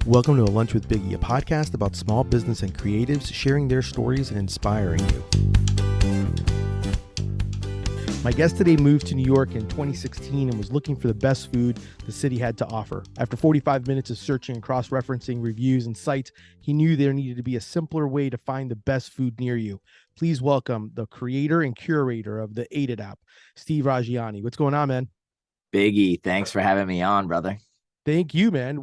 Welcome to A Lunch with Biggie, a podcast about small business and creatives sharing their stories and inspiring you. My guest today moved to New York in 2016 and was looking for the best food the city had to offer. After 45 minutes of searching and cross-referencing reviews and sites, he knew there needed to be a simpler way to find the best food near you. Please welcome the creator and curator of the Aided app, Steve Raggiani. What's going on, man? Biggie, thanks for having me on, brother. Thank you, man.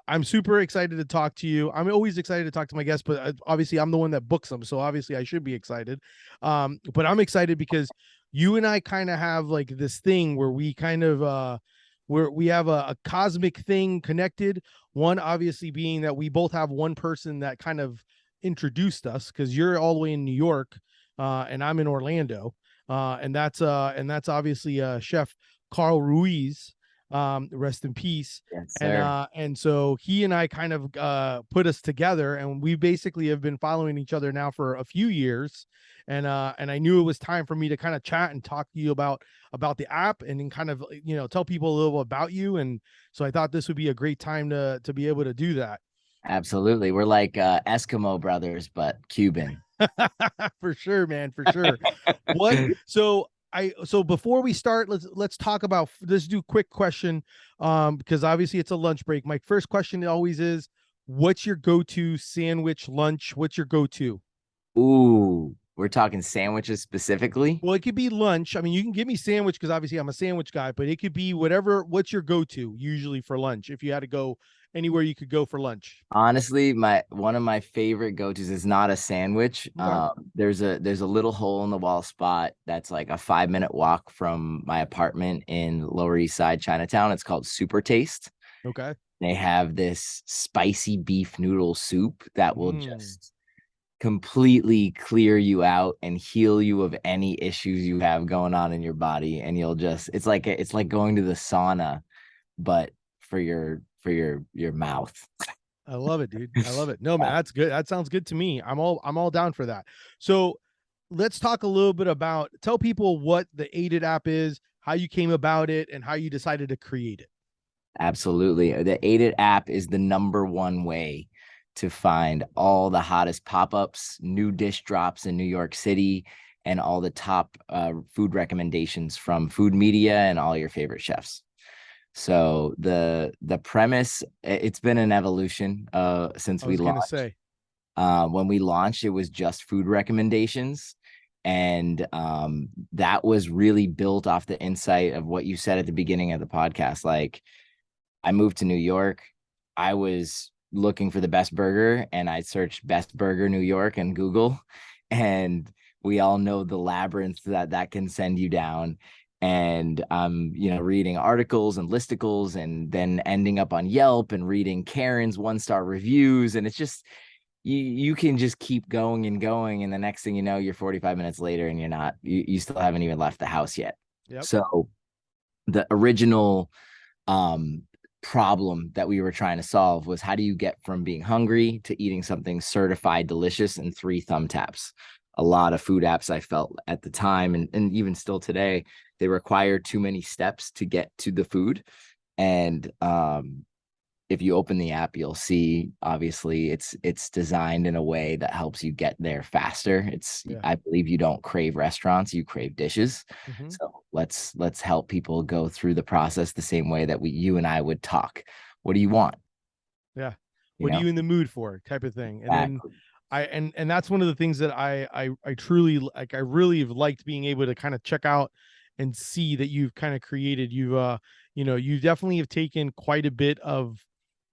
I'm super excited to talk to you. I'm always excited to talk to my guests, but obviously I'm the one that books them. So obviously I should be excited. But I'm excited because you and I kind of have like this thing where we kind of, we have a cosmic thing connected. One, obviously being that we both have one person that kind of introduced us, because you're all the way in New York, and I'm in Orlando. And that's obviously Chef Carl Ruiz. Rest in peace. Yes, sir. And so he and I kind of put us together, and we basically have been following each other now for a few years. And I knew it was time for me to kind of chat and talk to you about the app, and then kind of, you know, tell people a little about you. And so I thought this would be a great time to be able to do that. Absolutely. We're like Eskimo brothers, but Cuban. For sure, man, for sure. So before we start, let's talk about, let's do a quick question, because obviously it's a lunch break. My first question always is, what's your go-to sandwich lunch? What's your go-to? Ooh, we're talking sandwiches specifically. Well, it could be lunch. I mean, you can give me sandwich because obviously I'm a sandwich guy, but it could be whatever. What's your go-to usually for lunch? If you had to go anywhere you could go for lunch. Honestly, one of my favorite go-tos is not a sandwich. Okay. There's a little hole in the wall spot that's like a 5-minute walk from my apartment in Lower East Side, Chinatown. It's called Super Taste. Okay. They have this spicy beef noodle soup that will just completely clear you out and heal you of any issues you have going on in your body. And it's like going to the sauna, but for your mouth. I love it, dude. I love it. No, man, that's good. That sounds good to me. I'm all down for that. So let's talk a little bit about, tell people what the Aided app is, how you came about it, and how you decided to create it. Absolutely. The Aided app is the #1 way to find all the hottest pop-ups, new dish drops in New York City, and all the top food recommendations from food media and all your favorite chefs. So the premise, it's been an evolution since we launched. When we launched, it was just food recommendations. And that was really built off the insight of what you said at the beginning of the podcast. Like, I moved to New York. I was looking for the best burger, and I searched best burger New York in Google. And we all know the labyrinth that can send you down. And reading articles and listicles, and then ending up on Yelp and reading Karen's 1-star reviews. And it's just, you can just keep going and going. And the next thing you know, you're 45 minutes later and you still haven't even left the house yet. Yep. So the original problem that we were trying to solve was, how do you get from being hungry to eating something certified delicious in 3 thumb taps? A lot of food apps, I felt at the time, and even still today, they require too many steps to get to the food. And if you open the app, you'll see, obviously, it's designed in a way that helps you get there faster. I believe you don't crave restaurants, you crave dishes. Mm-hmm. So let's help people go through the process the same way that you and I would talk. What do you want? Yeah. What are you in the mood for, type of thing. And exactly. then and that's one of the things that I truly like. I really have liked being able to kind of check out and see that you've kind of created. You definitely have taken quite a bit of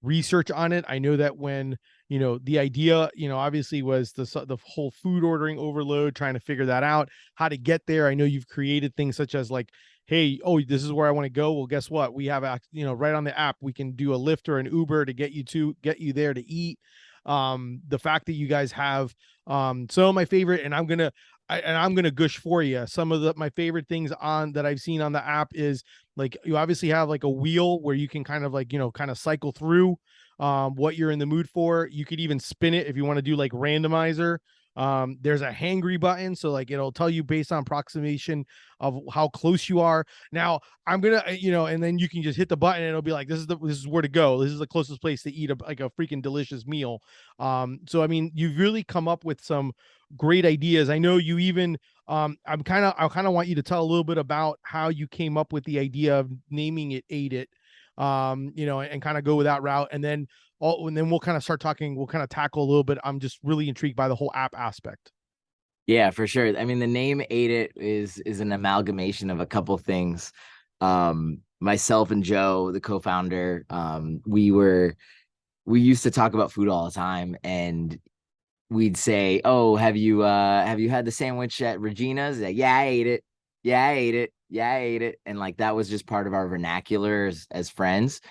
research on it. I know that when, the idea, obviously was the whole food ordering overload, trying to figure that out, how to get there. I know you've created things such as like, hey, this is where I want to go. Well, guess what? We have, right on the app, we can do a Lyft or an Uber to get you there to eat. The fact that you guys have some of my favorite, and I'm gonna gush for you. Some of my favorite things that I've seen on the app is, like, you obviously have like a wheel where you can kind of like, kind of cycle through what you're in the mood for. You could even spin it if you want to do like randomizer. There's a hangry button, so like it'll tell you based on approximation of how close you are. Now I'm gonna, and then you can just hit the button and it'll be like, this is where to go. This is the closest place to eat like a freaking delicious meal. So I mean, you've really come up with some great ideas. I know you even I kind of want you to tell a little bit about how you came up with the idea of naming it Ate It, and kind of go with that route. And then we'll kind of start talking, we'll kind of tackle a little bit. I'm just really intrigued by the whole app aspect. Yeah, for sure. I mean, the name Ate It is an amalgamation of a couple things. Myself and Joe, the co-founder, we used to talk about food all the time, and we'd say, "Oh, have you had the sandwich at Regina's?" Like, yeah, I ate it. Yeah, I ate it. Yeah, I ate it. And like that was just part of our vernacular as friends.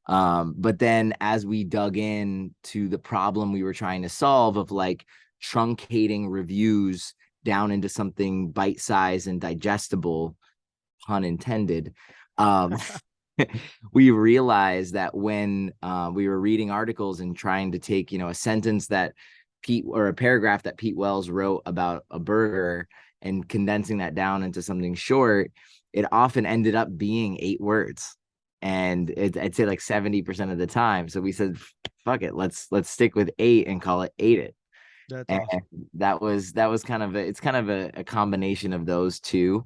But then as we dug in to the problem we were trying to solve of like truncating reviews down into something bite-sized and digestible, pun intended, um, we realized that when we were reading articles and trying to take, a sentence that Pete or a paragraph that Pete Wells wrote about a burger and condensing that down into something short, it often ended up being 8 words. And I'd say like 70% of the time. So we said, fuck it, let's stick with 8 and call it Ate It. That's And awesome. that was kind of it's kind of a combination of those two.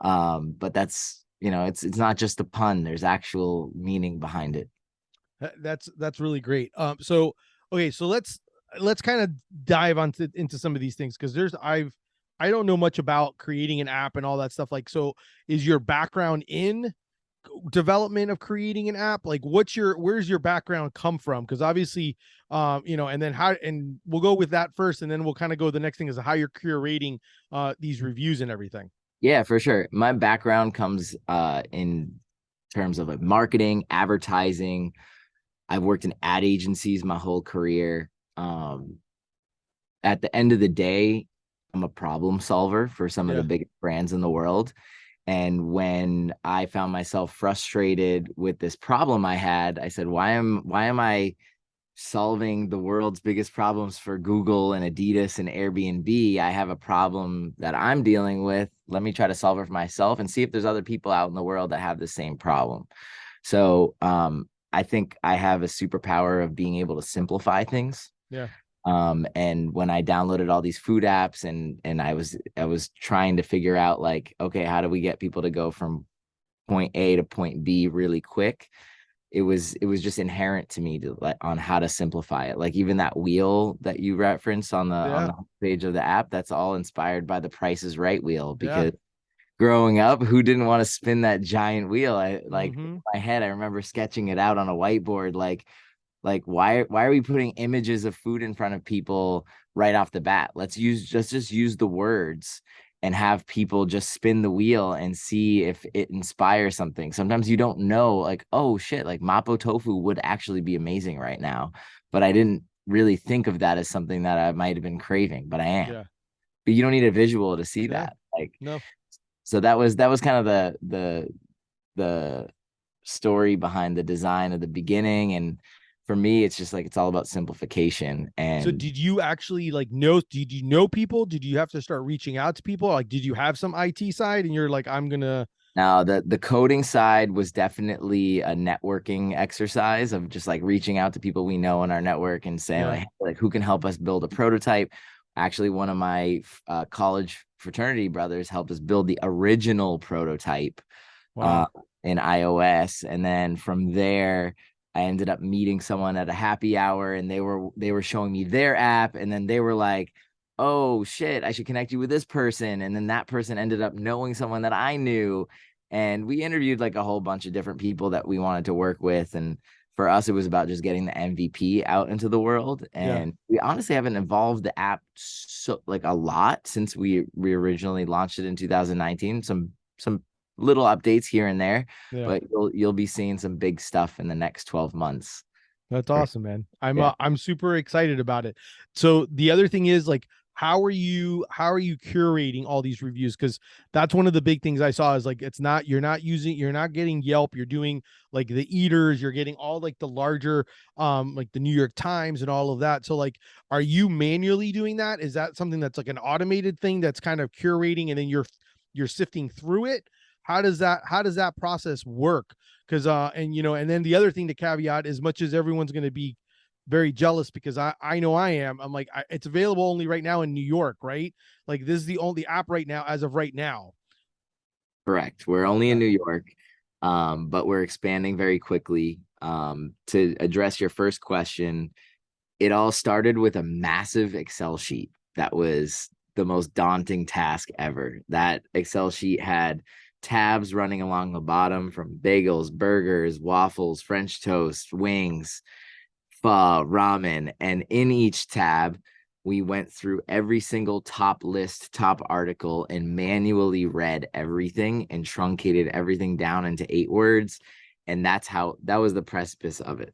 But that's, it's not just a pun, there's actual meaning behind it. That's really great. So okay, so let's kind of dive into some of these things, because I don't know much about creating an app and all that stuff. Like, so is your background in development of creating an app? Like, where's your background come from? Because obviously, and then and we'll go with that first, and then we'll kind of go, the next thing is how you're curating these reviews and everything. Yeah, for sure. My background comes in terms of like marketing, advertising. I've worked in ad agencies my whole career. At the end of the day, I'm a problem solver for some of the Yeah. biggest brands in the world. And when I found myself frustrated with this problem I had, I said, why am I solving the world's biggest problems for Google and Adidas and Airbnb? I have a problem that I'm dealing with. Let me try to solve it for myself and see if there's other people out in the world that have the same problem. So I think I have a superpower of being able to simplify things. Yeah. And when I downloaded all these food apps and I was trying to figure out like, okay, how do we get people to go from point A to point B really quick? It was just inherent to me to like on how to simplify it. Like even that wheel that you referenced on Yeah. the page of the app, that's all inspired by the Price is Right wheel, Yeah. because growing up, who didn't want to spin that giant wheel? I like in Mm-hmm. my head, I remember sketching it out on a whiteboard, like why are we putting images of food in front of people right off the bat? Let's just use the words and have people just spin the wheel and see if it inspires something. Sometimes you don't know, like, oh shit, like mapo tofu would actually be amazing right now, but I didn't really think of that as something that I might have been craving, but I am. Yeah. But you don't need a visual to see Yeah. that. Like, No. so that was kind of the story behind the design of the beginning. And for me, it's just like it's all about simplification. So And did you actually like know, did you know people? Did you have to start reaching out to people? Like, did you have some IT side and you're like, I'm gonna, now the coding side was definitely a networking exercise of just like reaching out to people we know in our network and saying yeah. like who can help us build a prototype. Actually, one of my college fraternity brothers helped us build the original prototype uh, Wow. in iOS. And then from there, I ended up meeting someone at a happy hour, and they were showing me their app, and then they were like, "Oh shit, I should connect you with this person." And then that person ended up knowing someone that I knew, and we interviewed like a whole bunch of different people that we wanted to work with. And for us, it was about just getting the MVP out into the world. Yeah. And we honestly haven't evolved the app so like a lot since we originally launched it in 2019. Some little updates here and there, Yeah. but you'll be seeing some big stuff in the next 12 months. That's For, awesome, man. yeah. I'm super excited about it. So the other thing is like, how are you curating all these reviews? Because that's one of the big things I saw is like it's not you're not getting Yelp, you're doing like the eaters, you're getting all like the larger like the New York Times and all of that. So like are you manually doing that? Is that something that's like an automated thing that's kind of curating and then you're sifting through it? How does that process work? Because and and then the other thing to caveat, as much as everyone's going to be very jealous because I know I am. I'm like it's available only right now in New York, right? Like this is the only app right now as of right now. Correct. We're only in Okay. New York, but we're expanding very quickly. To address your first question, it all started with a massive Excel sheet that was the most daunting task ever. That Excel sheet had tabs running along the bottom from bagels, burgers, waffles, French toast, wings, pho, ramen, and in each tab, we went through every single top list, top article, and manually read everything and truncated everything down into 8 words. And that was the precipice of it.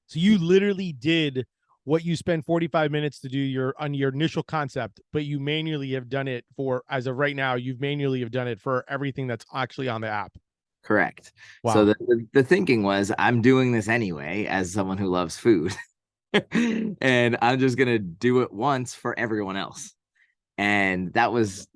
So you literally did what you spent 45 minutes to do your initial concept, but you manually have done it for as of right now, you've manually have done it for everything that's actually on the app. Correct. So Wow. the thinking was, I'm doing this anyway as someone who loves food, and I'm just gonna do it once for everyone else. And that was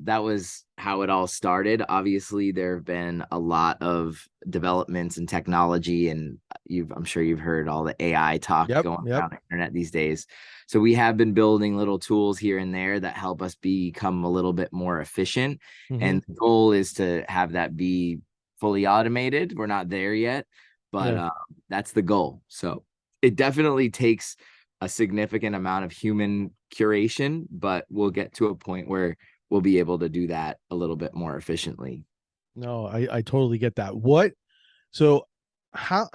how it all started. Obviously, there have been a lot of developments in technology, and I'm sure you've heard all the AI talk Yep. going Yep. around the internet these days. So we have been building little tools here and there that help us become a little bit more efficient. Mm-hmm. And the goal is to have that be fully automated. We're not there yet, but Yeah. that's the goal. So it definitely takes a significant amount of human curation, but we'll get to a point where we'll be able to do that a little bit more efficiently. No, I totally get that. So how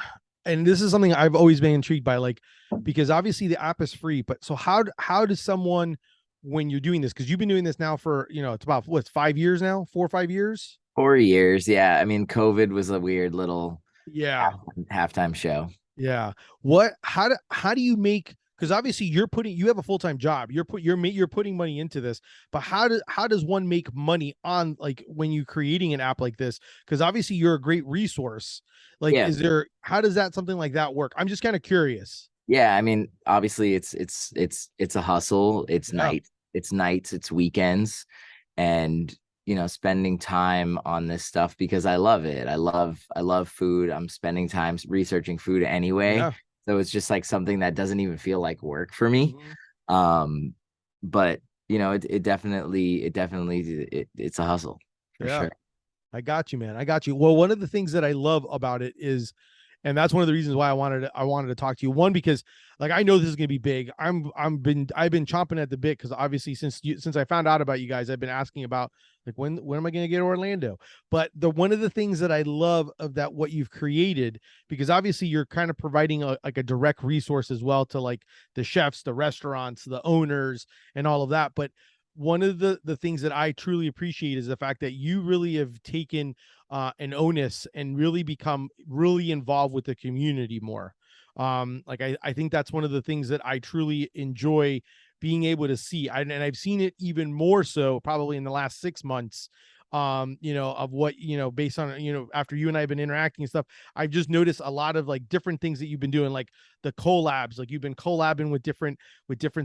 and this is something I've always been intrigued by, like because obviously the app is free, but so how does someone when you're doing this, because you've been doing this now for it's about what's 5 years now, 4 or 5 years? 4 years, yeah. I mean, COVID was a weird little Yeah. halftime show. Yeah. How do you make, because obviously you have a full-time job. You're putting money into this, but how does one make money on like when you're creating an app like this? Because obviously you're a great resource. Like, Yeah, how does that something like that work? I'm just kind of curious. yeah. I mean, obviously, it's a hustle. Yeah. It's nights, it's weekends, and spending time on this stuff because I love it. I love food. I'm spending time researching food anyway, Yeah. so it's just like something that doesn't even feel like work for me. Mhm. um but it's a hustle for Yeah. sure. I got you, man. I got you. Well, one of the things that I love about it is, and that's one of the reasons why I wanted to talk to you. One, because like I know this is gonna be big. I've been chomping at the bit because obviously since I found out about you guys, I've been asking about like when am I gonna get to Orlando? But the one of the things that I love of that what you've created, because obviously you're kind of providing like a direct resource as well to like the chefs, the restaurants, the owners, and all of that. But one of the things that I truly appreciate is the fact that you really have taken an onus and really become really involved with the community more. Like I think that's one of the things that I truly enjoy being able to see. And I've seen it even more so probably in the last 6 months. Of what, based on, after you and I have been interacting and stuff, I've just noticed a lot of like different things that you've been doing, like the collabs, like you've been collabing with different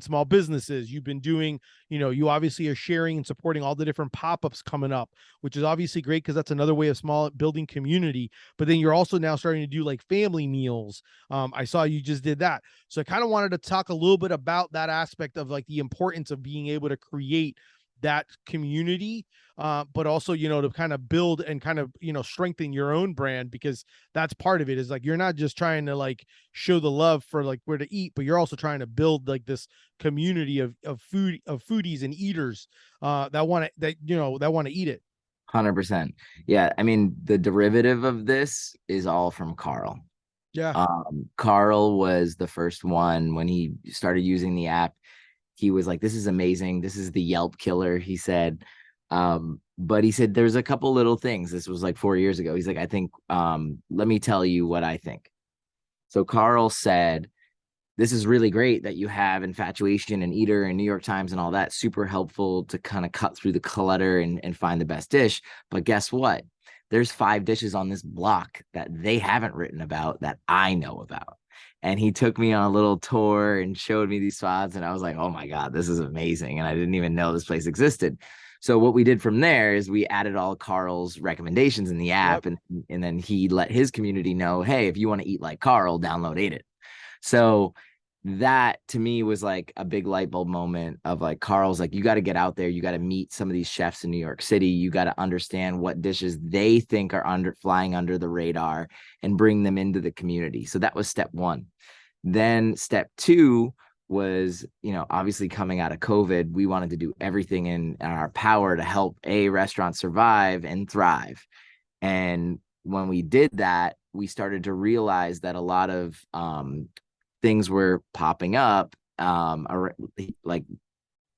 small businesses. You've been doing, you obviously are sharing and supporting all the different pop-ups coming up, which is obviously great because that's another way of small building community. But then you're also now starting to do like family meals. I saw you just did that. So I kind of wanted to talk a little bit about that aspect of like the importance of being able to create that community, but also, to kind of build and kind of, strengthen your own brand, because that's part of it is like you're not just trying to like show the love for like where to eat, but you're also trying to build like this community of foodies and eaters that want to eat it. 100%. Yeah, I mean, the derivative of this is all from Carl. Yeah. Carl was the first one when he started using the app. He was like, "This is amazing. This is the Yelp killer," he said. But he said there's a couple little things. This was like 4 years ago. He's like, "I think, let me tell you what I think." So Carl said this is really great that you have Infatuation and Eater and New York Times and all that. Super helpful to kind of cut through the clutter and find the best dish. But guess what? There's 5 dishes on this block that they haven't written about that I know about. And he took me on a little tour and showed me these spots. And I was like, oh my God, this is amazing. And I didn't even know this place existed. So what we did from there is we added all Carl's recommendations in the app, Yep. and then he let his community know, hey, if you want to eat like Carl, download Ate It. So that to me was like a big light bulb moment of like, Carl's like, you got to get out there, you got to meet some of these chefs in New York City, you got to understand what dishes they think are flying under the radar and bring them into the community. So that was step 1. Then step 2 was, obviously coming out of COVID, we wanted to do everything in our power to help a restaurant survive and thrive. And when we did that, we started to realize that a lot of things were popping up, like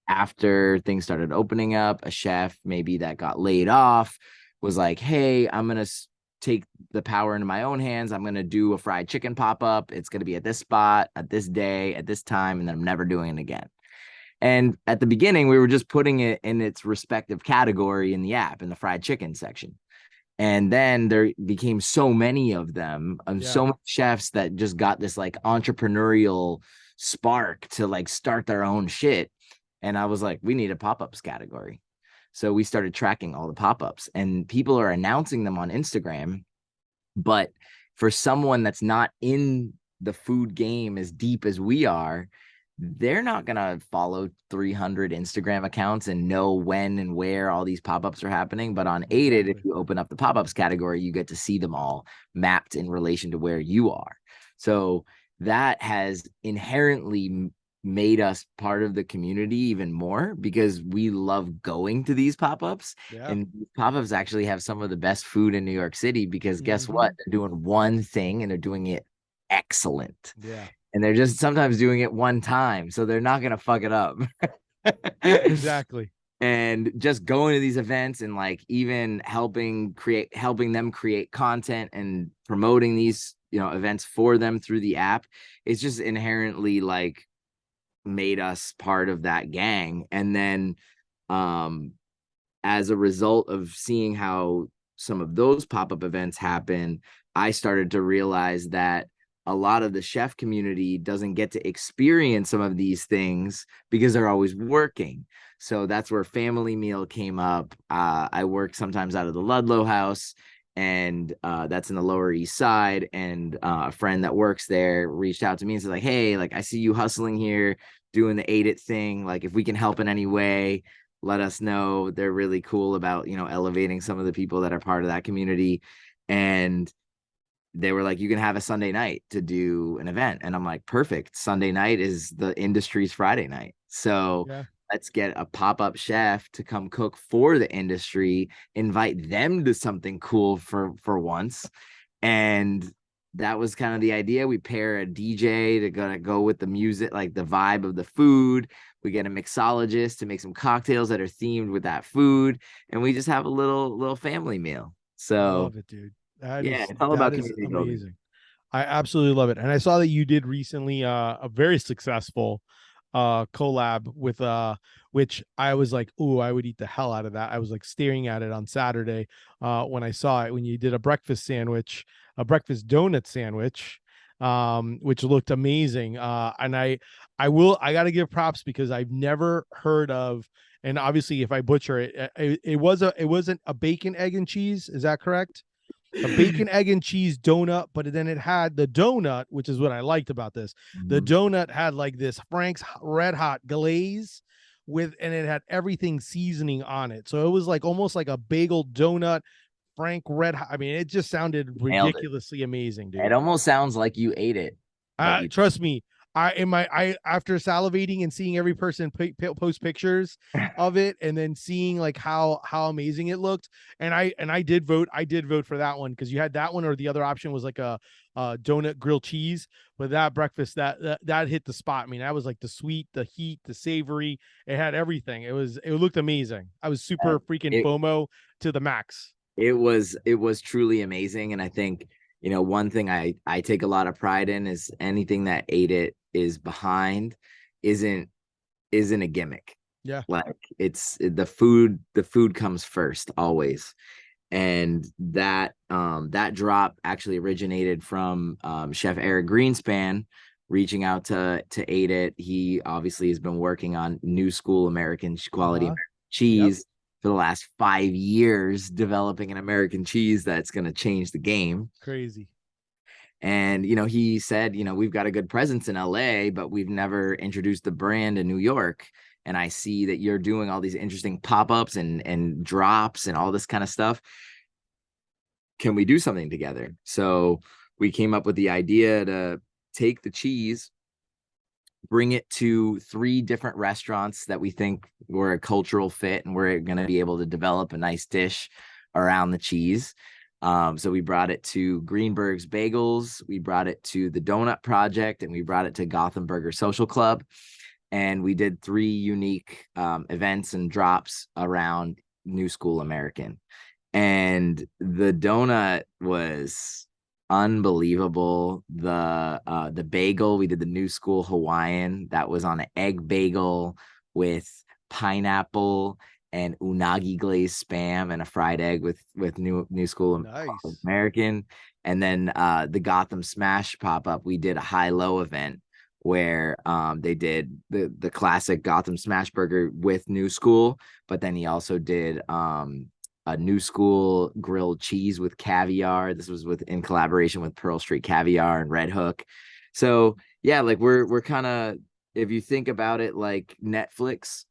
after things started opening up. A chef maybe that got laid off was like, hey, I'm going to take the power into my own hands. I'm going to do a fried chicken pop-up. It's going to be at this spot, at this day, at this time, and then I'm never doing it again. And at the beginning, we were just putting it in its respective category in the app, in the fried chicken section. And then there became so many of them, and so many chefs that just got this like entrepreneurial spark to like start their own shit. And I was like, we need a pop-ups category. So we started tracking all the pop-ups, and people are announcing them on Instagram. But for someone that's not in the food game as deep as we are, they're not going to follow 300 Instagram accounts and know when and where all these pop-ups are happening. But on Ate It, if you open up the pop-ups category, you get to see them all mapped in relation to where you are. So that has inherently made us part of the community even more, because we love going to these pop-ups. And pop-ups actually have some of the best food in New York City, because guess what? They're doing one thing and they're doing it excellent. Yeah. And they're just sometimes doing it one time, so they're not going to fuck it up. Exactly. And just going to these events and like even helping them create content and promoting these, events for them through the app, it's just inherently like made us part of that gang. And then as a result of seeing how some of those pop-up events happen, I started to realize that a lot of the chef community doesn't get to experience some of these things because they're always working. So that's where Family Meal came up. I work sometimes out of the Ludlow House, and that's in the Lower East Side. And a friend that works there reached out to me and said, like, hey, like, I see you hustling here, doing the Ate It thing. Like, if we can help in any way, let us know. They're really cool about, elevating some of the people that are part of that community. And they were like, you can have a Sunday night to do an event. And I'm like, perfect. Sunday night is the industry's Friday night. So let's get a pop-up chef to come cook for the industry, invite them to something cool for once. And that was kind of the idea. We pair a DJ to go with the music, like the vibe of the food. We get a mixologist to make some cocktails that are themed with that food. And we just have a little family meal. So I love it, dude. it's all about community Amazing. building. I absolutely love it. And I saw that you did recently a very successful collab with which I was like, "Ooh, I would eat the hell out of that." I was like staring at it on Saturday when I saw it, when you did a breakfast donut sandwich, which looked amazing. And I got to give props, because I've never heard of, and obviously if I butcher it, it wasn't a bacon, egg, and cheese. Is that correct? A bacon, egg, and cheese donut, but then it had the donut, which is what I liked about this. The donut had like this Frank's Red Hot glaze and it had everything seasoning on it. So it was like almost like a bagel donut, Frank Red Hot. I mean, it just sounded Nailed it. ridiculously amazing, dude. It almost sounds like you ate it. Trust me, I after salivating and seeing every person post pictures of it, and then seeing like how amazing it looked, and I did vote for that one, because you had that one, or the other option was like a donut grilled cheese. But that breakfast, that hit the spot. I mean, that was like the sweet, the heat, the savory. It had everything. It looked amazing. I was super freaking FOMO to the max. It was truly amazing. And I think one thing I take a lot of pride in is anything that Ate It is behind isn't isn't a gimmick. Yeah. Like it's the food comes first always. And that drop actually originated from Chef Eric Greenspan reaching out to Ate It. He obviously has been working on new school American quality Uh-huh. American Yep. cheese for the last 5 years, developing an American cheese that's going to change the game. Crazy. And he said, we've got a good presence in LA, but we've never introduced the brand in New York. And I see that you're doing all these interesting pop-ups and drops and all this kind of stuff. Can we do something together? So we came up with the idea to take the cheese, bring it to 3 different restaurants that we think were a cultural fit and we're going to be able to develop a nice dish around the cheese. So we brought it to Greenberg's Bagels, we brought it to the Donut Project, and we brought it to Gotham Burger Social Club. And we did 3 unique events and drops around New School American. And the donut was unbelievable. The bagel, we did the New School Hawaiian that was on an egg bagel with pineapple and unagi glazed spam and a fried egg with New School Nice. American. And then the Gotham Smash pop-up, we did a high-low event where they did the classic Gotham Smash Burger with New School, but then he also did a New School grilled cheese with caviar. This was in collaboration with Pearl Street Caviar and Red Hook. So yeah, like we're kind of, if you think about it, like Netflix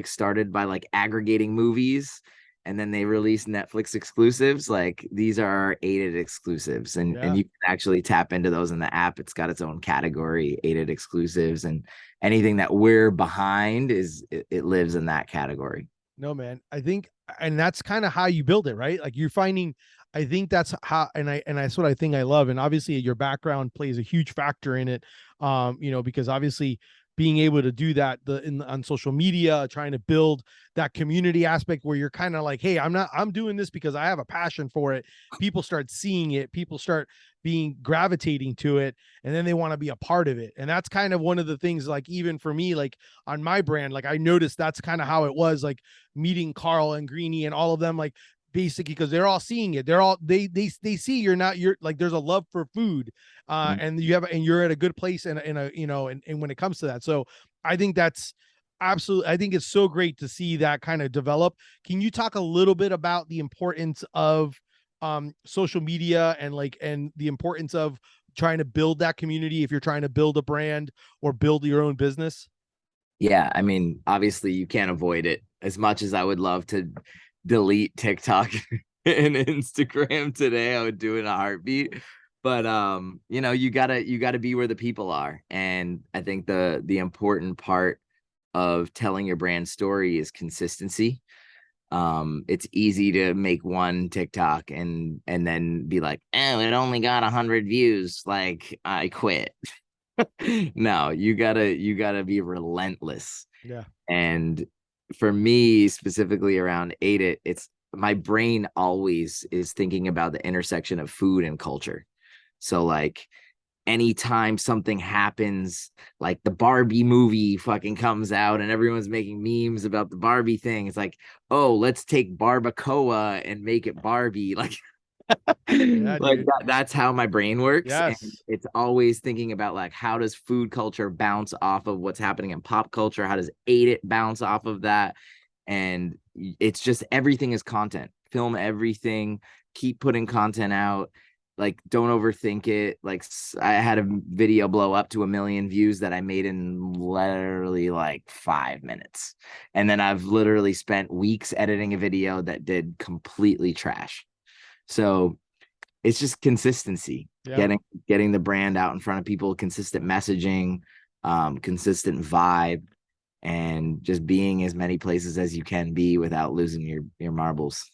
started by like aggregating movies, and then they released Netflix exclusives. Like these are our Ate It exclusives, and Yeah. you can actually tap into those in the app. It's got its own category, Ate It exclusives, and anything that we're behind it lives in that category. No, man. I think, and that's kind of how you build it, right? Like you're finding, I think that's how, and that's what I think I love. And obviously your background plays a huge factor in it. Because obviously being able to do that on social media, trying to build that community aspect where you're kind of like, hey, I'm doing this because I have a passion for it. People start seeing it, people start being gravitating to it, and then they want to be a part of it. And that's kind of one of the things, like even for me, like on my brand, like I noticed that's kind of how it was, like meeting Carl and Greeny and all of them, like basically because they're all seeing it. They're all they see you're like there's a love for food, and you're at a good place in a and when it comes to that. So I think that's absolutely, I think it's so great to see that kind of develop. Can you talk a little bit about the importance of social media and the importance of trying to build that community if you're trying to build a brand or build your own business? Yeah, I mean, obviously you can't avoid it. As much as I would love to delete TikTok and Instagram today, I would do it in a heartbeat. But you gotta be where the people are. And I think the important part of telling your brand story is consistency. It's easy to make one TikTok and then be like, oh, it only got 100 views. Like I quit. No, you gotta be relentless. Yeah. And for me, specifically around Ate It, it's my brain always is thinking about the intersection of food and culture. So like anytime something happens, like the Barbie movie fucking comes out and everyone's making memes about the Barbie thing, it's like, oh, let's take barbacoa and make it Barbie. Like Yeah, like dude. that's how my brain works. And Yes. it's always thinking about like how does food culture bounce off of what's happening in pop culture? How does Ate It bounce off of that? And it's just everything is content. Film everything, keep putting content out. Like don't overthink it. Like I had a video blow up to 1 million views that I made in literally like 5 minutes. And then I've literally spent weeks editing a video that did completely trash. So it's just consistency, Yeah. getting the brand out in front of people, consistent messaging, consistent vibe, and just being as many places as you can be without losing your marbles.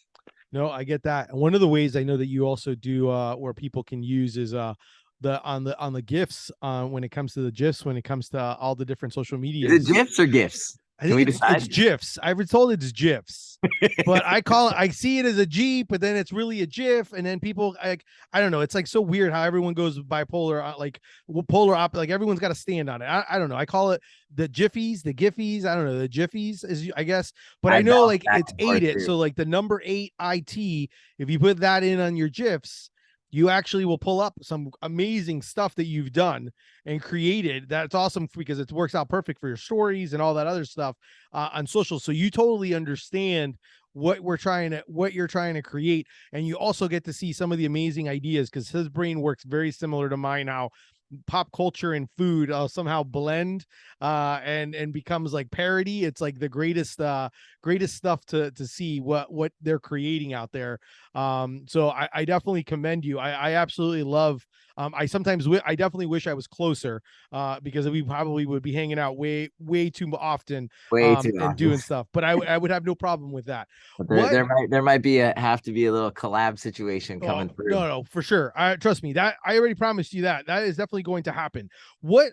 No, I get that. And one of the ways I know that you also do where people can use is the gifts when it comes to the gifs, when it comes to all the different social Is it medias. gifts or gifts? I Can think we it's decide? GIFs. I've been told it's GIFs, but I see it as a Jeep, but then it's really a GIF, and then people like I don't know. It's like so weird how everyone goes bipolar, like polar op. Like everyone's got to stand on it. I don't know. I call it the Jiffies, the Giffies. I don't know. The Jiffies is I guess, but I I know bounce like back it's and eight forth it. too. So like the number 8 IT, if you put that in on your GIFs, you actually will pull up some amazing stuff that you've done and created. That's awesome because it works out perfect for your stories and all that other stuff on social. So you totally understand what you're trying to create, and you also get to see some of the amazing ideas because his brain works very similar to mine. How pop culture and food somehow blend and becomes like parody. It's like the greatest stuff to see what they're creating out there. So I definitely commend you. I absolutely love. I sometimes I definitely wish I was closer because we probably would be hanging out way too often Way too and often. doing stuff. But I would have no problem with that. But What there might be have to be a little collab situation Oh coming through. no, for sure. I trust me. That I already promised you that. That is definitely going to happen. What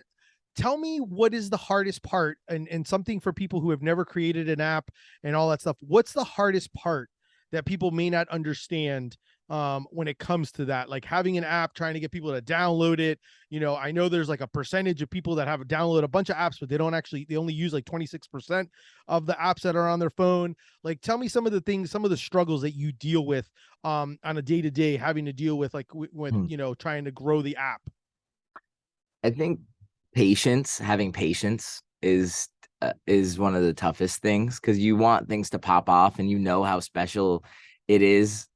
Tell me what is the hardest part and something for people who have never created an app and all that stuff. What's the hardest part that people may not understand when it comes to that? Like having an app, trying to get people to download it. I know there's like a percentage of people that have download a bunch of apps, but they only use like 26% of the apps that are on their phone. Like tell me some of the things, some of the struggles that you deal with on a day to day, having to deal with like with Hmm. trying to grow the app. I think having patience is one of the toughest things because you want things to pop off and you know how special it is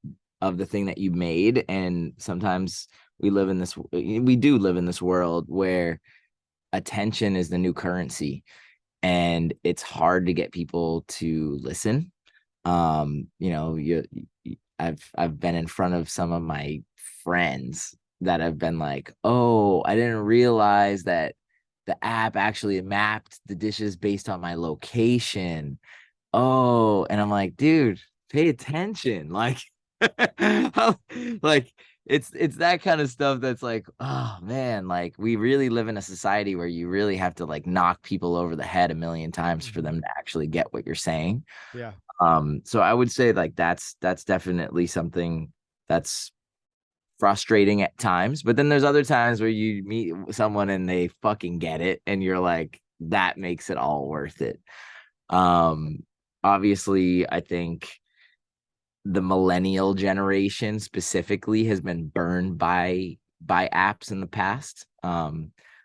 of the thing that you made. And sometimes we do live in this world where attention is the new currency and it's hard to get people to listen. I've been in front of some of my friends that have been like, "Oh, I didn't realize that the app actually mapped the dishes based on my location." Oh, and I'm like, dude, pay attention. Like, like it's that kind of stuff that's like, oh man, like we really live in a society where you really have to like knock people over the head a million times for Mhm. them to actually get what you're saying. Yeah. So I would say like that's definitely something that's frustrating at times, but then there's other times where you meet someone and they fucking get it and you're like, that makes it all worth it. Um, Obviously, I think the millennial generation specifically has been burned by apps in the past.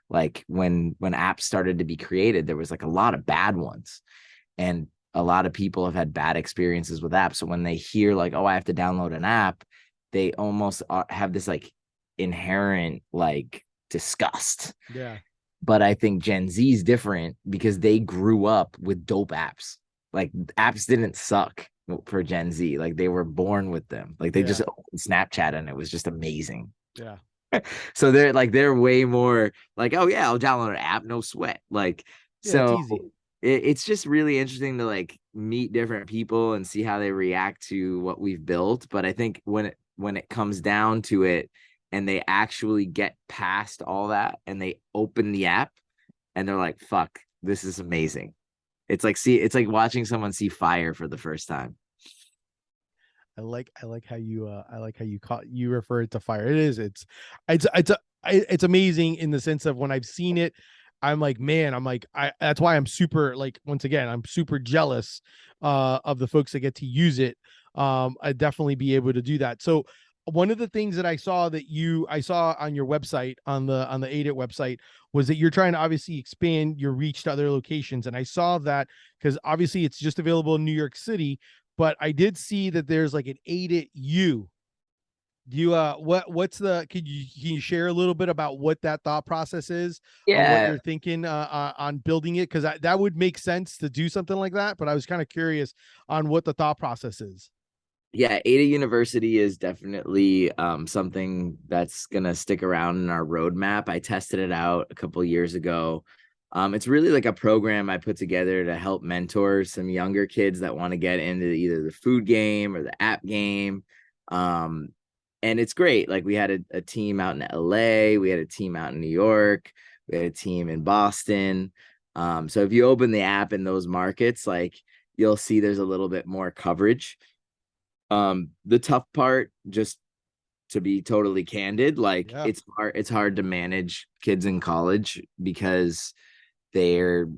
Like when apps started to be created, there was like a lot of bad ones, and a lot of people have had bad experiences with apps. So when they hear like, oh, I have to download an app, they almost have this like inherent like disgust. Yeah. But I think Gen Z is different because they grew up with dope apps. Like apps didn't suck for Gen Z. Like they were born with them. Like they just Yeah. opened Snapchat and it was just amazing. Yeah. So they're way more like, oh yeah, I'll download an app, no sweat. Like Yeah. It's so easy. it's just really interesting to like meet different people and see how they react to what we've built. But I think when it comes down to it and they actually get past all that and they open the app and they're like, fuck, this is amazing. It's like watching someone see fire for the first time. I like how you refer it to fire. It is. It's amazing in the sense of when I've seen it, I'm like, man, I'm like, that's why I'm super like once again, I'm super jealous of the folks that get to use it. I'd definitely be able to do that. So one of the things that I saw on your website on the AIDIT website was that you're trying to obviously expand your reach to other locations. And I saw that because obviously it's just available in New York City, but I did see that there's like an AIDIT U. Do you what's the can you share a little bit about what that thought process is on what Yeah, you're thinking on building it? Because that would make sense to do something like that, but I was kind of curious on what the thought process is. yeah, Ada University is definitely something that's gonna stick around in our roadmap. I tested it out a couple years ago. It's really like a program I put together to help mentor some younger kids that want to get into either the food game or the app game. Um, and it's great. Like we had a team out in LA, we had a team out in New York, we had a team in Boston. So if you open the app in those markets, like you'll see there's a little bit more coverage. The tough part, just to be totally candid, like Yeah. it's hard to manage kids in college because they're,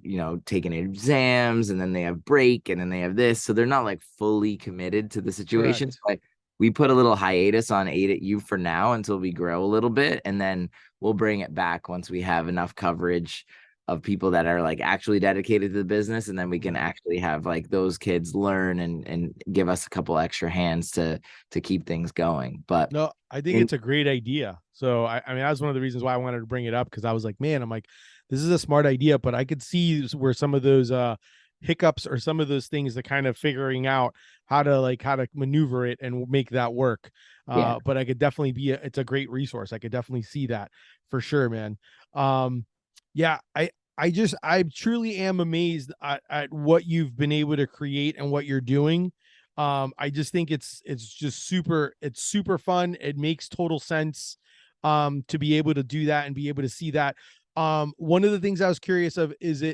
taking exams and then they have break and then they have this. So they're not like fully committed to the situation. Correct. So we put a little hiatus on Aid at You for now until we grow a little bit. And then we'll bring it back once we have enough coverage of people that are like actually dedicated to the business. And then we can Mhm. actually have like those kids learn and give us a couple extra hands to keep things going. But No, I think in it's a great idea. So I mean, that's one of the reasons why I wanted to bring it up, because I was like, man, I'm like, this is a smart idea, but I could see where some of those hiccups or some of those things that kind of figuring out how to maneuver it and make that work. yeah. But I could definitely it's a great resource. I could definitely see that for sure, man. Um, yeah, I truly am amazed at what you've been able to create and what you're doing. I just think it's just it's super fun. It makes total sense to be able to do that and be able to see that. One of the things I was curious of is,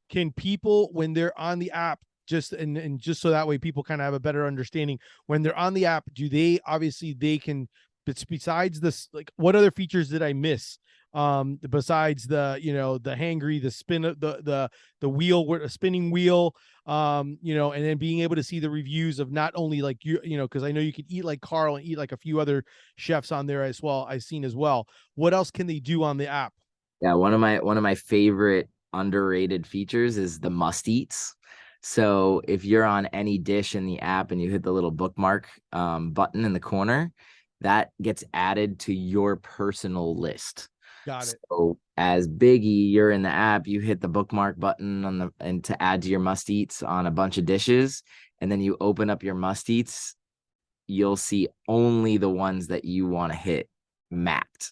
can people, when they're on the app, and just so that way people kind of have a better understanding, when they're on the app, do they, obviously they can, but besides this, like, what other features did I miss besides the, the hangry, the spin of the wheel, a spinning wheel, and then being able to see the reviews of not only like because I know you could eat like Carl and eat like a few other chefs on there as well, I've seen as well. What else can they do on the app? Yeah, one of my favorite underrated features is the must eats. So if you're on any dish in the app and you hit the little bookmark button in the corner, that gets added to your personal list. Got it. So as Biggie, you're in the app, you hit the bookmark button and to add to your must eats on a bunch of dishes, and then you open up your must eats, you'll see only the ones that you want to hit mapped.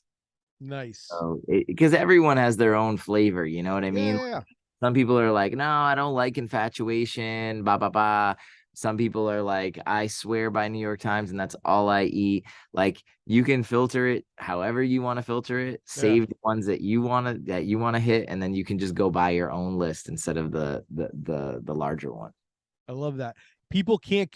Nice. So, because everyone has their own flavor, you know what I Yeah, mean? yeah, yeah. Some people are like, no, I don't like infatuation, blah, blah, blah. Some people are like, I swear by New York Times and that's all I eat. Like you can filter it however you want to filter it, Yeah. save the ones that you want to hit, and then you can just go by your own list instead of the larger one. I love that. People can't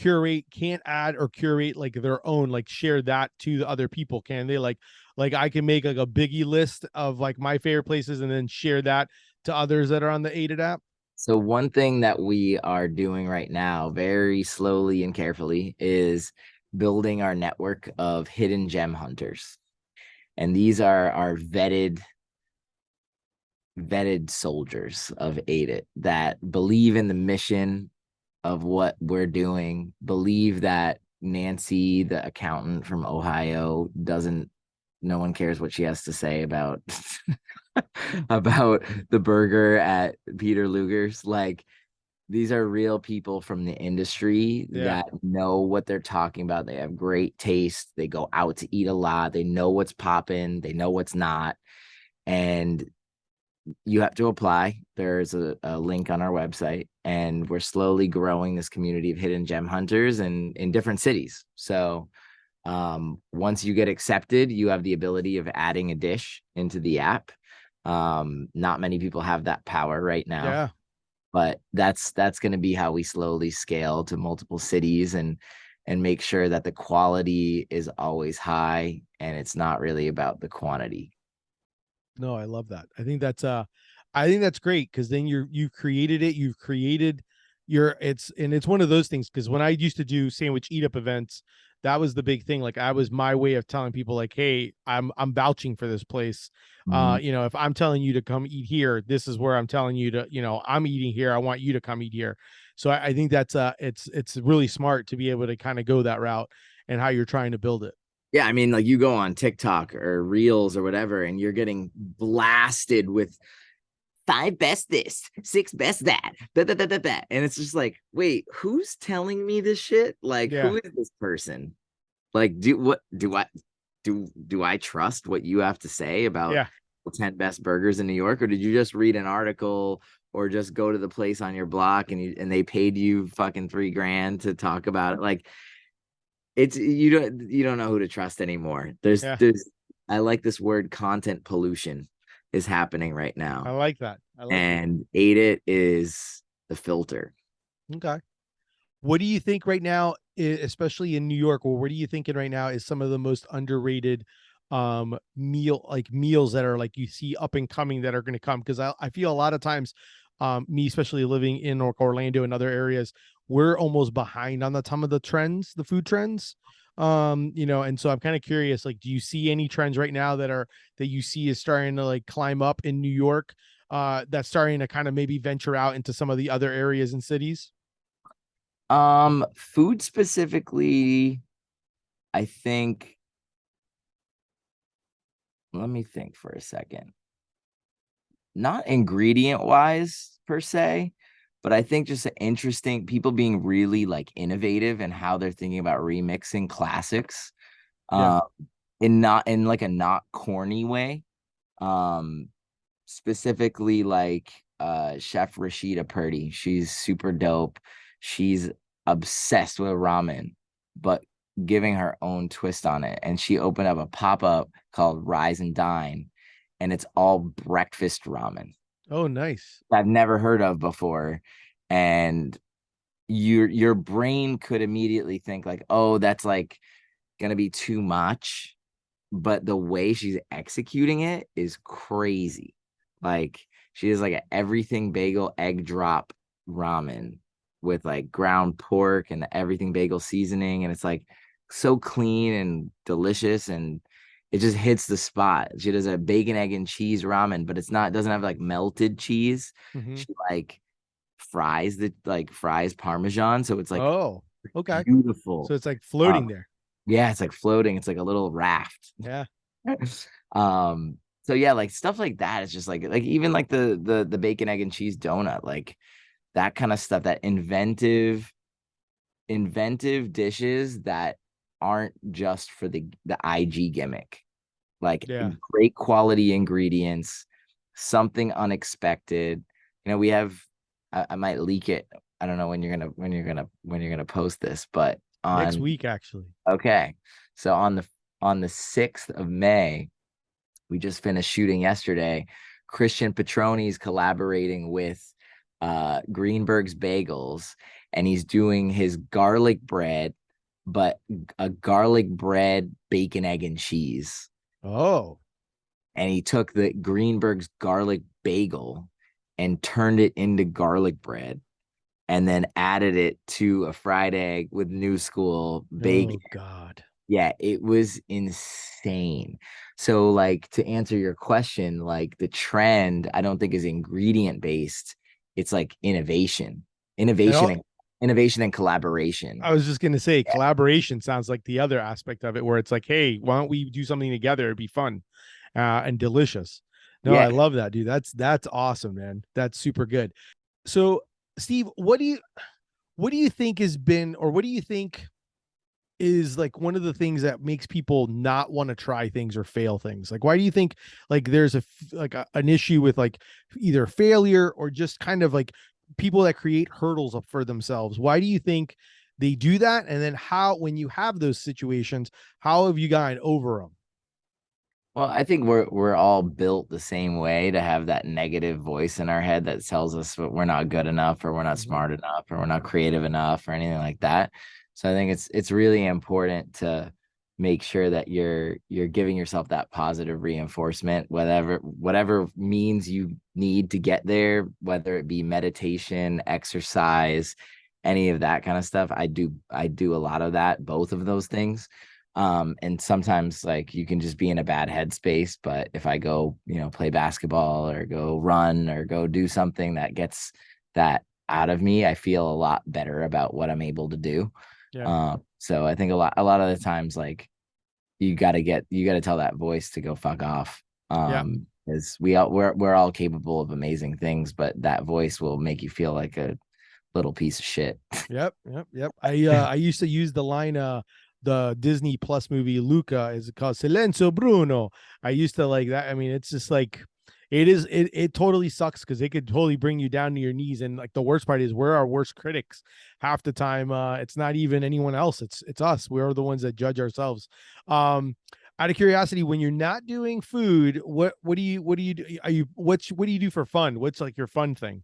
add or curate like their own, like share that to the other people, can they? Like I can make like a Biggie list of like my favorite places and then share that to others that are on the Aided app. So one thing that we are doing right now, very slowly and carefully, is building our network of hidden gem hunters. And these are our vetted soldiers of Aid It that believe in the mission of what we're doing, believe that Nancy, the accountant from Ohio, doesn't no one cares what she has to say about about the burger at Peter Luger's. Like these are real people from the industry Yeah. that know what they're talking about. They have great taste. They go out to eat a lot. They know what's popping. They know what's not. And you have to apply. There's a link on our website, and we're slowly growing this community of hidden gem hunters in different cities. So once you get accepted, you have the ability of adding a dish into the app. Not many people have that power right now, Yeah. but that's going to be how we slowly scale to multiple cities and make sure that the quality is always high and it's not really about the quantity. No, I love that. I think that's great, because then you've created it, you've created it's one of those things, because when I used to do sandwich eat up events, that was the big thing. Like I was my way of telling people like, hey, I'm vouching for this place. Mhm. If I'm telling you to come eat here, this is where I'm telling you to, I'm eating here. I want you to come eat here. So I think that's it's really smart to be able to kind of go that route and how you're trying to build it. Yeah, I mean, like you go on TikTok or Reels or whatever, and you're getting blasted with five best this, six best that, and it's just like, wait, who's telling me this shit? Like, Yeah. who is this person? Like, do I trust what you have to say about Yeah. the 10 best burgers in New York, or did you just read an article or just go to the place on your block and they paid you fucking $3,000 to talk about it? Like, it's you don't know who to trust anymore. There's Yeah. I like this word content pollution. is happening right I now. like that. I like it. And Ate It is the filter. Okay. What do you think right now, especially in New York, or what are you thinking right now is some of the most underrated meals that are like you see up and coming that are going to come? Because I feel a lot of times, me especially living in Orlando and other areas, we're almost behind on some of the trends, the food trends. And so I'm kind of curious, like, do you see any trends right now that you see is starting to like climb up in New York, that's starting to kind of maybe venture out into some of the other areas and cities? Food specifically, I think, let me think for a second. Not ingredient wise per se, but I think just interesting people being really like innovative and how they're thinking about remixing classics, Yeah. uh, in not in like a not corny way. Um, Specifically like Chef Rashida Purdy. She's super dope. She's obsessed with ramen, but giving her own twist on it. And she opened up a pop-up called Rise and Dine, and it's all breakfast ramen Oh, nice. I've never heard of before. And your brain could immediately think like, oh, that's like gonna be too much, but the way she's executing it is crazy. Like she is like an everything bagel egg drop ramen with like ground pork and the everything bagel seasoning, and it's like so clean and delicious, and it just hits the spot. She does a bacon, egg, and cheese ramen, but it doesn't have like melted cheese. Hmm. She like fries Parmesan, so it's like Oh, okay. beautiful. So it's like Um, floating there. yeah, it's like floating. It's like a little raft. Yeah. um so yeah, like stuff like that is just like even like the bacon, egg, and cheese donut, like that kind of stuff, that inventive dishes that aren't just for the IG gimmick, like Yeah. great quality ingredients, something unexpected. We have, I might leak it. I don't know when you're gonna post this, but Next on week, actually. okay, so on the 6th of May, we just finished shooting yesterday. Christian Petroni's collaborating with Greenberg's Bagels, and he's doing his garlic bread, but a garlic bread, bacon, egg, and cheese. Oh, And he took the Greenberg's garlic bagel and turned it into garlic bread, and then added it to a fried egg with New School bacon. oh God. Yeah, it was insane. So, like, to answer your question, like the trend, I don't think is ingredient based. It's like And innovation, all, and innovation and collaboration. I was just gonna say Yeah, collaboration sounds like the other aspect of it, where it's like, hey, why don't we do something together? It'd be fun, and delicious. No, I yeah. love that, dude. That's awesome, man. That's super good. So, Steve, what do you think has been, or what do you think is like one of the things that makes people not want to try things or fail things? Like, why do you think like there's an issue with like either failure or just kind of like people that create hurdles up for themselves? Why do you think they do that? And then how, when you have those situations, how have you gotten over them? Well, I think we're all built the same way, to have that negative voice in our head that tells us that we're not good enough, or we're not Mm-hmm. smart enough, or we're not creative enough, or anything like that. So I think it's really important to make sure that you're giving yourself that positive reinforcement, whatever means you need to get there, whether it be meditation, exercise, any of that kind of stuff. I do a lot of that, both of those things. And sometimes like you can just be in a bad headspace, but if I go, play basketball or go run or go do something that gets that out of me, I feel a lot better about what I'm able to do. Yeah. So I think a lot of the times, like, you gotta tell that voice to go fuck off. Yeah. Because we're all capable of amazing things, but that voice will make you feel like a little piece of shit. Yep, yep, yep. I used to use the line the Disney Plus movie Luca is called Silencio Bruno. I used to like that. I mean, it's just like it totally sucks because it could totally bring you down to your knees. And like the worst part is we're our worst critics half the time. It's not even anyone else. It's us. We're the ones that judge ourselves. Um Out of curiosity, when you're not doing food, what do you do? What do you do for fun? What's like your fun thing?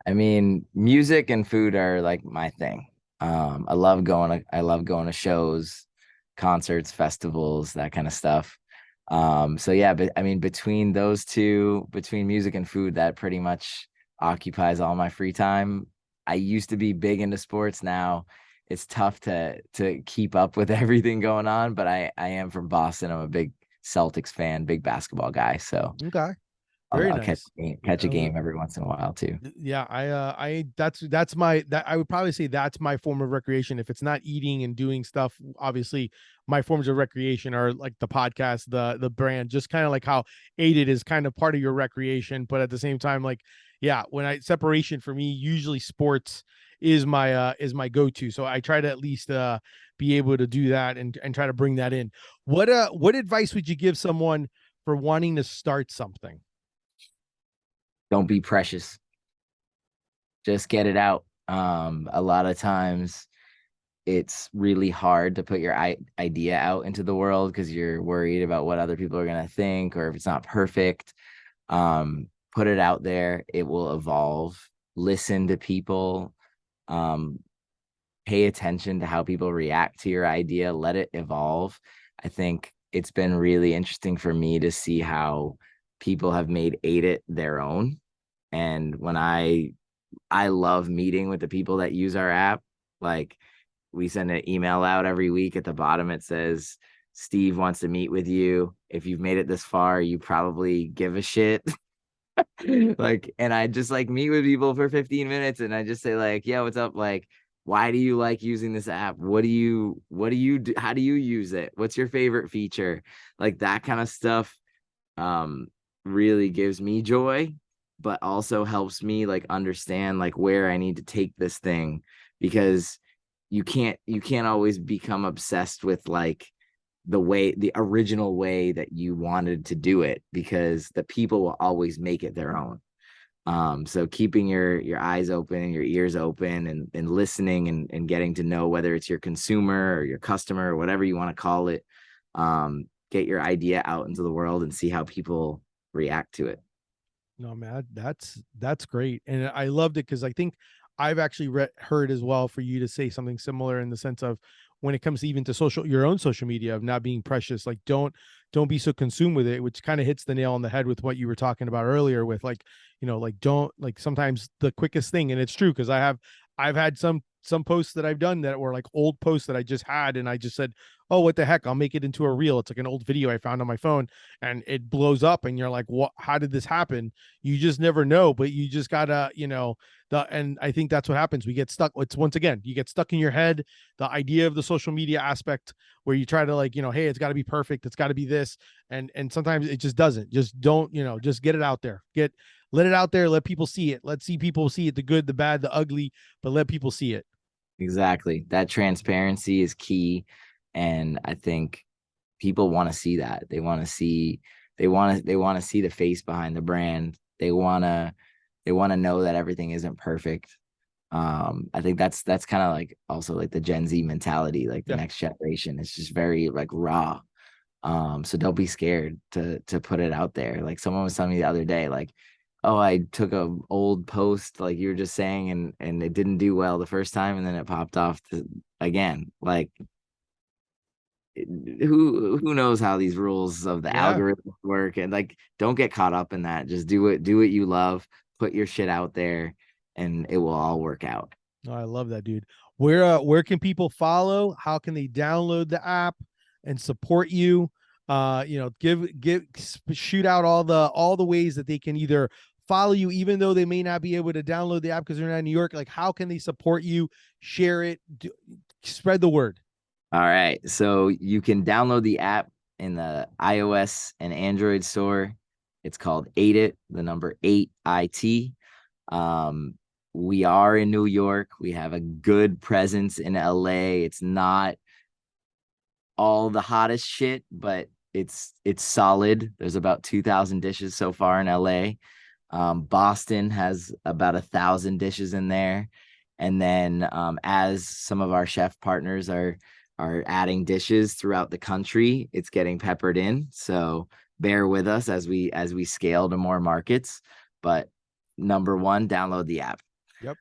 I mean, music and food are like my thing. I love going to shows, concerts, festivals, that kind of stuff. So yeah, but I mean, between those two, between music and food, that pretty much occupies all my free time. I used to be big into sports. Now it's tough to keep up with everything going on, but I am from Boston. I'm a big Celtics fan, big basketball guy. So Okay, I'll, very I'll nice. catch a Uh, game every once in a while too. yeah, I that's my that I would probably say that's my form of recreation. If it's not eating and doing stuff, obviously my forms of recreation are like the podcast, the brand, just kind of like how aided is kind of part of your recreation, but at the same time, like, yeah, when I separation for me, usually sports is my go-to. So I try to at least be able to do that and try to bring that in. What advice would you give someone for wanting to start something? Don't be precious. Just get it out. A lot of times it's really hard to put your idea out into the world because you're worried about what other people are going to think or if it's not perfect. Put it out there. It will evolve. Listen to people. Um, Pay attention to how people react to your idea. Let it evolve. I think it's been really interesting for me to see how people have made Ate It their own. And when I love meeting with the people that use our app. Like we send an email out every week. At the bottom, it says, Steve wants to meet with you. If you've made it this far, you probably give a shit. Like, and I just like meet with people for 15 minutes and I just say, like, yeah, what's up? Like, why do you like using this app? What do you do? How do you use it? What's your favorite feature? Like that kind of stuff um really gives me joy, but also helps me like understand like where I need to take this thing, because you can't always become obsessed with like the original way that you wanted to do it, because the people will always make it their own. So keeping your eyes open and your ears open and listening and getting to know whether it's your consumer or your customer or whatever you want to call it, get your idea out into the world and see how people react to it. No, man, that's great, and I loved it because I think I've actually heard as well for you to say something similar in the sense of when it comes to even to your own social media of not being precious. Like, don't be so consumed with it, which kind of hits the nail on the head with what you were talking about earlier. With like, like don't like sometimes the quickest thing, and it's true because I've had some posts that I've done that were like old posts that I just had, and I just said, oh, what the heck, I'll make it into a reel. It's like an old video I found on my phone, and it blows up, and you're like, what? How did this happen? You just never know, but you just gotta, and I think that's what happens. We get stuck. It's once again, you get stuck in your head, the idea of the social media aspect where you try to like, hey, it's got to be perfect. It's got to be this. And sometimes it just doesn't. Just don't, just get it out there. Let it out there. Let people see it. Let's see people see it, the good, the bad, the ugly, but let people see it. Exactly. That transparency is key. And I think people want to see that. They want to see the face behind the brand. They want to know that everything isn't perfect. I think that's kind of like also like the Gen Z mentality, like the Yeah. next generation. It's just very like raw. So don't be scared to put it out there. Like someone was telling me the other day, like, oh, I took a old post, like you were just saying, and it didn't do well the first time, and then it popped off again. Like who knows how these rules of the Yeah. algorithm work, and like don't get caught up in that. Just do what you love, put your shit out there, and it will all work out. Oh, I love that, dude. Where can people follow? How can they download the app and support you? Give shoot out all the ways that they can either follow you, even though they may not be able to download the app because they're not in New York. Like, how can they support you? Share it, spread the word. All right. So you can download the app in the iOS and Android store. It's called Ate It, the number 8IT. Um, we are in New York. We have a good presence in LA. It's not all the hottest shit, but it's solid. There's about 2,000 dishes so far in LA. Boston has about 1,000 dishes in there. And then as some of our chef partners are are adding dishes throughout the country. It's getting peppered in. So bear with us as we scale to more markets. But number one, download the app. Yep.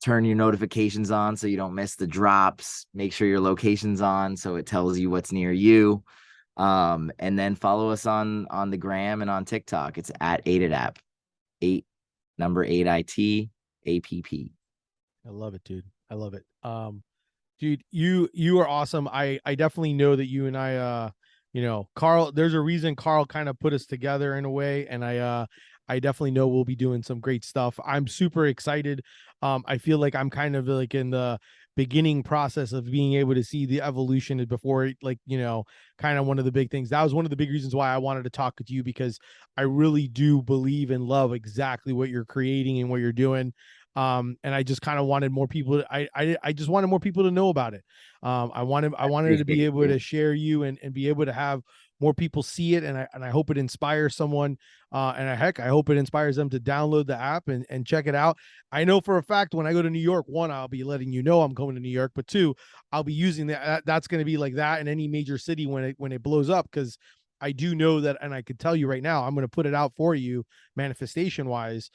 Turn your notifications on so you don't miss the drops. Make sure your location's on so it tells you what's near you. And then follow us on the gram and on TikTok. It's at 8it app. 8 number 8 ITAPP. I love it, dude. I love it. Dude, you are awesome. I definitely know that you and I Carl, there's a reason Carl kind of put us together in a way, and I definitely know we'll be doing some great stuff. I'm super excited. I feel like I'm kind of like in the beginning process of being able to see the evolution before, like, kind of one of the big things. That was one of the big reasons why I wanted to talk with you, because I really do believe and love exactly what you're creating and what you're doing. And I just kind of wanted more people I just wanted more people to know about it. I wanted to be able to share you and be able to have more people see it, and I hope it inspires someone, and I hope it inspires them to download the app and check it out. I know for a fact when I go to New York, one, I'll be letting you know I'm going to New York, but two, I'll be using that's going to be like that in any major city when it blows up, because I do know that, and I could tell you right now, I'm going to put it out for you manifestation wise.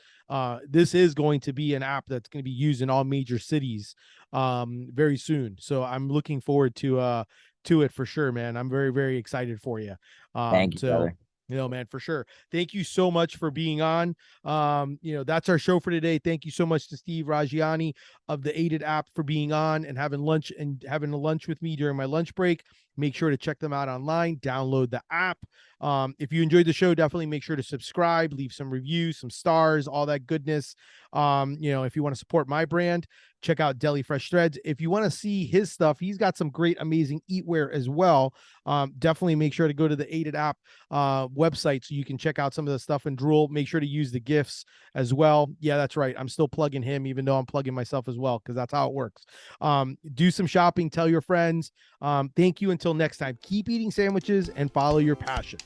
This is going to be an app that's going to be used in all major cities very soon. So I'm looking forward to it for sure, man. I'm very, very excited for you. Thank you, brother. Man, for sure. Thank you so much for being on. That's our show for today. Thank you so much to Steve Raggiani of the 8it app for being on and having a lunch with me during my lunch break. Make sure to check them out online, download the app. If you enjoyed the show, definitely make sure to subscribe, leave some reviews, some stars, all that goodness. If you want to support my brand, check out Deli Fresh Threads. If you want to see his stuff, he's got some great, amazing eatwear as well. Definitely make sure to go to the 8it app website so you can check out some of the stuff and drool. Make sure to use the gifts as well. Yeah, that's right. I'm still plugging him, even though I'm plugging myself as well, because that's how it works. Do some shopping, tell your friends. Thank you. Until next time, keep eating sandwiches and follow your passion.